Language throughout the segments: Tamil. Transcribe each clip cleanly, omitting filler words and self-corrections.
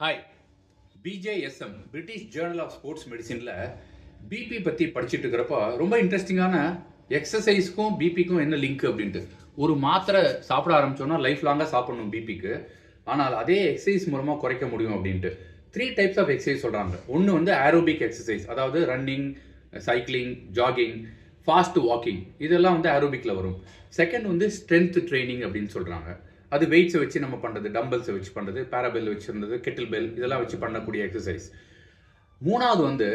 Hi. BJSM British journal of sports மெடிசினில் பிபி பற்றி படிச்சுட்டு இருக்கிறப்ப ரொம்ப இன்ட்ரெஸ்டிங்கான எக்ஸசைஸ்க்கும் பிபிக்கும் என்ன லிங்க் அப்படின்ட்டு ஒரு மாத்திரை சாப்பிட ஆரம்பிச்சோன்னா லைஃப் லாங்காக சாப்பிடணும் பிபிக்கு. ஆனால் அதே எக்ஸசைஸ் மூலமாக குறைக்க முடியும் அப்படின்ட்டு 3 டைப்ஸ் ஆஃப் எக்ஸசைஸ் சொல்கிறாங்க. ஒன்று வந்து ஏரோபிக் எக்ஸசைஸ், அதாவது running, cycling, jogging, fast walking, இதெல்லாம் வந்து ஏரோபிக்கில் வரும். செகண்ட் வந்து ஸ்ட்ரென்த் ட்ரைனிங் அப்படின்னு சொல்கிறாங்க. அது வெயிட்ஸை வச்சு நம்ம பண்ணுறது, டம்பல்ஸை வச்சு பண்ணுறது, பேராபெல் வச்சுருந்தது, கெட்டில் பெல், இதெல்லாம் வச்சு பண்ணக்கூடிய எக்ஸசைஸ். மூணாவது வந்து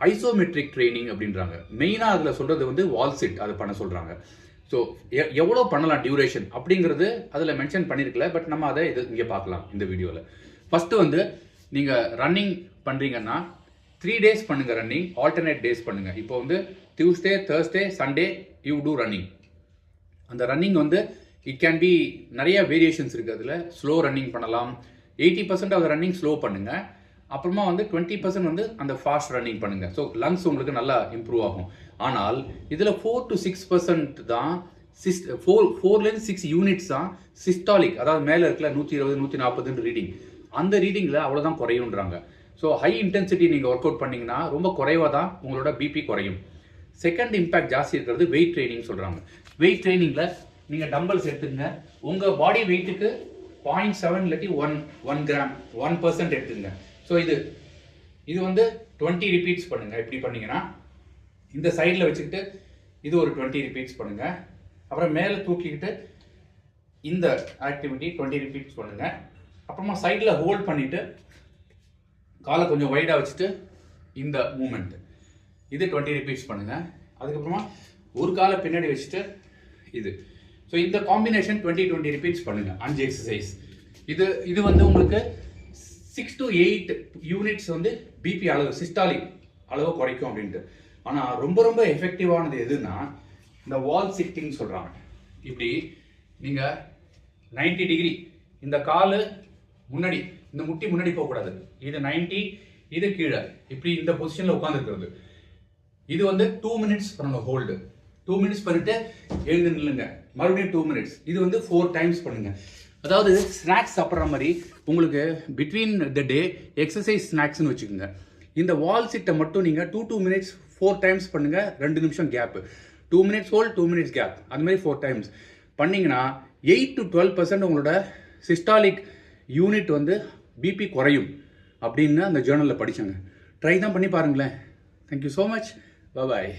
ஐசோமெட்ரிக் ட்ரைனிங் அப்படின்றாங்க. மெயினாக அதில் சொல்கிறது வந்து வால் சிட், அதை பண்ண சொல்கிறாங்க. ஸோ எவ்வளோ பண்ணலாம் டியூரேஷன் அப்படிங்கிறது அதில் மென்ஷன் பண்ணியிருக்கல, பட் நம்ம அதை இங்கே பார்க்கலாம் இந்த வீடியோவில். ஃபஸ்ட்டு வந்து நீங்கள் ரன்னிங் பண்ணுறீங்கன்னா 3 days பண்ணுங்கள் ரன்னிங், ஆல்டர்னேட் டேஸ் பண்ணுங்கள். இப்போ வந்து Tuesday, Thursday, Sunday you do running. அந்த ரன்னிங் வந்து இட் கேன் பி நிறைய வேரியேஷன்ஸ் இருக்குது. அதில் ஸ்லோ ரன்னிங் பண்ணலாம். 80% ஆஃப் ரன்னிங் ஸ்லோ பண்ணுங்கள். அப்புறமா வந்து 20% வந்து அந்த ஃபாஸ்ட் ரன்னிங் பண்ணுங்கள். ஸோ லங்ஸ் உங்களுக்கு நல்லா இம்ப்ரூவ் ஆகும். ஆனால் இதில் 4 to 6% தான் 4 to 6 யூனிட்ஸ் தான் சிஸ்டாலிக், அதாவது மேலே இருக்கல 120, 140 ரீடிங். அந்த ரீடிங்கில் அவ்வளோதான் குறையுன்றாங்க. ஸோ ஹை இன்டென்சிட்டி நீங்கள் ஒர்க் அவுட் பண்ணிங்கன்னா ரொம்ப குறைவாக தான் உங்களோட பிபி குறையும். செகண்ட் இம்பேக்ட் ஜாஸ்தி இருக்கிறது வெயிட் ட்ரைனிங் சொல்கிறாங்க. வெயிட் ட்ரைனிங்கில் நீங்கள் டம்பல்ஸ் எடுத்துங்க, உங்கள் பாடி வெயிட்டுக்கு 0.7 இல்லாட்டி 1 கிராம் 1% எடுத்துங்க. ஸோ இது வந்து 20 ரிப்பீட்ஸ் பண்ணுங்கள். எப்படி பண்ணீங்கன்னா இந்த சைடில் வச்சுக்கிட்டு இது ஒரு 20 ரிப்பீட்ஸ் பண்ணுங்கள். அப்புறம் மேலே தூக்கிக்கிட்டு இந்த ஆக்டிவிட்டி 20 ரிப்பீட்ஸ் பண்ணுங்கள். அப்புறமா சைடில் ஹோல்ட் பண்ணிவிட்டு காலை கொஞ்சம் வைடாக வச்சுட்டு இந்த மூமெண்ட் இது 20 ரிப்பீட்ஸ் பண்ணுங்கள். அதுக்கப்புறமா ஒரு காலை பின்னாடி வச்சுட்டு இது. ஸோ இந்த காம்பினேஷன் 20 ரிப்பீட்ஸ் பண்ணுங்கள். 5 எக்ஸசைஸ். இது வந்து உங்களுக்கு 6 to 8 யூனிட்ஸ் வந்து பிபி அளவு, சிஸ்டாலிக் அளவு குறைக்கும் அப்படின்ட்டு. ஆனால் ரொம்ப ரொம்ப எஃபெக்டிவானது எதுன்னா இந்த வால் சிட்டிங் சொல்கிறாங்க. இப்படி நீங்கள் 90 டிகிரி, இந்த காலு முன்னாடி, இந்த முட்டி முன்னாடி போகக்கூடாது, இது 90, இது கீழே, இப்படி இந்த பொசிஷனில் உட்காந்துருக்கிறது. இது வந்து 2 minutes பண்ணணும் ஹோல்டு. 2 minutes பண்ணிட்டு எழுந்து நில்லுங்க, மறுபடியும் 2 minutes. இது வந்து 4 times பண்ணுங்க. அதாவது ஸ்நாக்ஸ் சாப்பிட்ற மாதிரி உங்களுக்கு பிட்வீன் த டே எக்ஸசைஸ் ஸ்நாக்ஸ்னு வச்சுக்கோங்க. இந்த வால் சிட்டை மட்டும் நீங்கள் 2 minutes 4 times பண்ணுங்க. 2 நிமிஷம் gap, 2 minutes hold, 2 minutes gap, அந்த மாதிரி 4 times பண்ணிங்கன்னா 8 to 12% உங்களோட சிஸ்டாலிக் யூனிட் வந்து பிபி குறையும் அப்படின்னு அந்த ஜேர்னலில் படித்தாங்க. ட்ரை தான் பண்ணி பாருங்களேன். Thank you so much. பாய்.